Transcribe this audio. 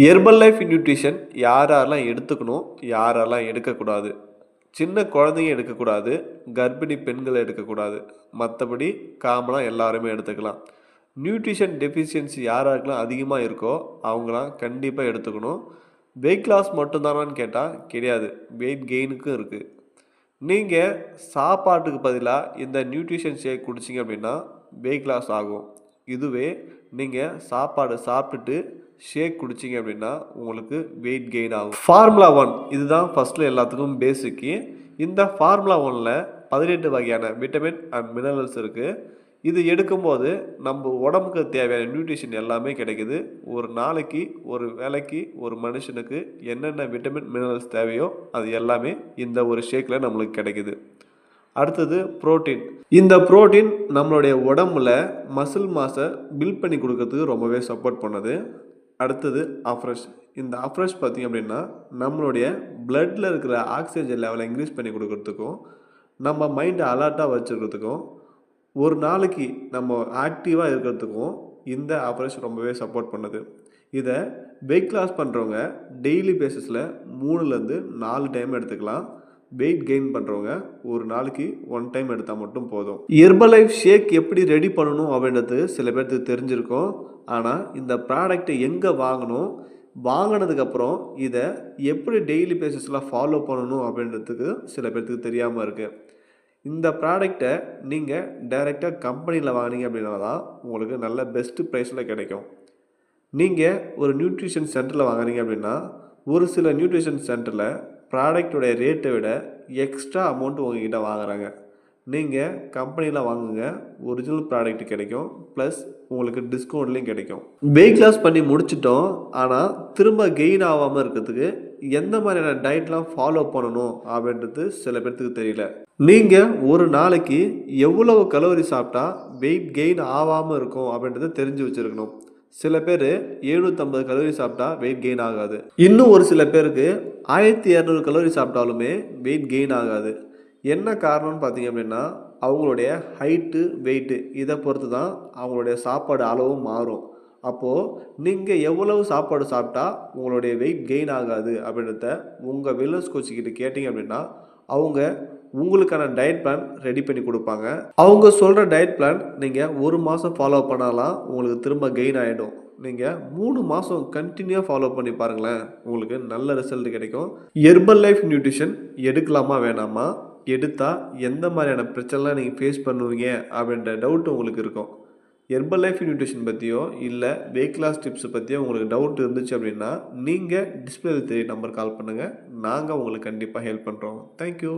Herbal life nutrition யாரெல்லாம் எடுத்துக்கணும், யாரெல்லாம் எடுக்கக்கூடாது. சின்ன குழந்தைங்க எடுக்கக்கூடாது, கர்ப்பிணி பெண்கள் எடுக்கக்கூடாது. மற்றபடி காமனாக எல்லாருமே எடுத்துக்கலாம். நியூட்ரிஷன் டெஃபிஷியன்சி யாராருக்கெல்லாம் அதிகமாக இருக்கோ அவங்களாம் கண்டிப்பாக எடுத்துக்கணும். வெயிட் லாஸ் மட்டும்தானான்னு கேட்டால் கிடையாது, வெயிட் கெயினுக்கும் இருக்குது. நீங்கள் சாப்பாட்டுக்கு பதிலாக இந்த நியூட்ரிஷன் ஷேக் குடிச்சிங்க அப்படின்னா வெயிட் லாஸ் ஆகும். இதுவே நீங்கள் சாப்பாடு சாப்பிட்டுட்டு ஷேக் குடிச்சிங்க அப்படின்னா உங்களுக்கு வெயிட் கெயின் ஆகும். ஃபார்முலா 1 இதுதான் ஃபஸ்ட்டில் எல்லாத்துக்கும் பேசிக்கு. இந்த ஃபார்முலா 1ல் 18 வகையான விட்டமின் அண்ட் மினரல்ஸ் இருக்குது. இது எடுக்கும்போது நம்ம உடம்புக்கு தேவையான நியூட்ரிஷன் எல்லாமே கிடைக்குது. ஒரு நாளைக்கு ஒரு வேளைக்கு ஒரு மனுஷனுக்கு என்னென்ன விட்டமின் மினரல்ஸ் தேவையோ அது எல்லாமே இந்த ஒரு ஷேக்கில் நம்மளுக்கு கிடைக்குது. அடுத்தது புரோட்டீன். இந்த புரோட்டீன் நம்மளுடைய உடம்புல மசில் மாஸை பில்ட் பண்ணி கொடுக்கறதுக்கு ரொம்பவே சப்போர்ட் பண்ணுது. அடுத்தது அஃப்ரெஷ். இந்த அஃப்ரெஷ் பார்த்திங்க அப்படின்னா நம்மளுடைய பிளட்டில் இருக்கிற ஆக்சிஜன் லெவலை இன்க்ரீஸ் பண்ணி கொடுக்கறதுக்கும் நம்ம மைண்டை அலர்ட்டாக வச்சுக்கிறதுக்கும் ஒரு நாளைக்கு நம்ம ஆக்டிவாக இருக்கிறதுக்கும் இந்த அஃப்ரெஷ் ரொம்பவே சப்போர்ட் பண்ணுது. இதை வெயிட் லாஸ் பண்ணுறவங்க டெய்லி பேசிஸில் 3லேருந்து 4 டைம் எடுத்துக்கலாம். வெயிட் கெயின் பண்ணுறவங்க ஒரு நாளைக்கு 1 டைம் எடுத்தால் மட்டும் போதும். ஹெர்பல் லைஃப் ஷேக் எப்படி ரெடி பண்ணணும் அப்படின்றது சில பேருக்கு தெரிஞ்சிருக்கும். ஆனால் இந்த ப்ராடக்டை எங்கே வாங்கணும், வாங்கினதுக்கப்புறம் இதை எப்படி டெய்லி பேசிஸில் ஃபாலோ பண்ணணும் அப்படின்றதுக்கு சில பேர்த்துக்கு தெரியாமல் இருக்குது. இந்த ப்ராடக்டை நீங்கள் டைரெக்டாக கம்பெனியில் வாங்கினீங்க அப்படின்னா தான் உங்களுக்கு நல்ல பெஸ்ட்டு ப்ரைஸில் கிடைக்கும். நீங்கள் ஒரு நியூட்ரிஷன் சென்டரில் வாங்குறீங்க அப்படின்னா ஒரு சில நியூட்ரிஷன் சென்டரில் ப்ராடக்டோடைய ரேட்டை விட எக்ஸ்ட்ரா அமௌண்ட் உங்ககிட்ட வாங்குறாங்க. நீங்கள் கம்பெனியில் வாங்குங்க, ஒரிஜினல் ப்ராடக்ட் கிடைக்கும், ப்ளஸ் உங்களுக்கு டிஸ்கவுண்ட்லேயும் கிடைக்கும். வெயிட் லாஸ் பண்ணி முடிச்சிட்டோம், ஆனால் திரும்ப கெயின் ஆகாமல் இருக்கிறதுக்கு எந்த மாதிரியான டயட்லாம் ஃபாலோ பண்ணணும் அப்படின்றது சில பேர்த்துக்கு தெரியல. நீங்கள் ஒரு நாளைக்கு எவ்வளவு கலோரி சாப்பிட்டா வெயிட் கெயின் ஆகாமல் இருக்கும் அப்படின்றத தெரிஞ்சு வச்சுருக்கணும். சில பேர் 750 கலோரி சாப்பிட்டா வெயிட் கெயின் ஆகாது. இன்னும் ஒரு சில பேருக்கு 1200 கலோரி சாப்பிட்டாலுமே வெயிட் கெயின் ஆகாது. என்ன காரணம்னு பார்த்தீங்க அப்படின்னா அவங்களுடைய ஹைட்டு, வெயிட்டு இதை பொறுத்து தான் அவங்களுடைய சாப்பாடு அளவும் மாறும். அப்போது நீங்கள் எவ்வளவு சாப்பாடு சாப்பிட்டா உங்களுடைய வெயிட் கெயின் ஆகாது அப்படின்றத உங்கள் வெல்னஸ் கோச்சிக்கிட்ட கேட்டிங்க அப்படின்னா அவங்க உங்களுக்கான டயட் பிளான் ரெடி பண்ணி கொடுப்பாங்க. அவங்க சொல்கிற டயட் பிளான் நீங்கள் 1 மாதம் ஃபாலோ பண்ணாலாம் உங்களுக்கு திரும்ப கெயின் ஆகிடும். நீங்கள் 3 மாதம் கண்டினியூவாக ஃபாலோ பண்ணி பாருங்களேன், உங்களுக்கு நல்ல ரிசல்ட் கிடைக்கும். ஹெர்பல் லைஃப் நியூட்ரிஷன் எடுக்கலாமா வேணாமா, எடுத்தால் எந்த மாதிரியான பிரச்சனைலாம் நீங்கள் ஃபேஸ் பண்ணுவீங்க அப்படின்ற டவுட் உங்களுக்கு இருக்கும். ஹெர்பல் லைஃப் நியூட்ரிஷன் பற்றியோ இல்லை வெயிட் லாஸ் டிப்ஸ் பற்றியோ உங்களுக்கு டவுட் இருந்துச்சு அப்படின்னா நீங்கள் டிஸ்பிளேல தெரிய நம்பர் கால் பண்ணுங்கள். நாங்கள் உங்களுக்கு கண்டிப்பாக ஹெல்ப் பண்ணுறோம். தேங்க்யூ.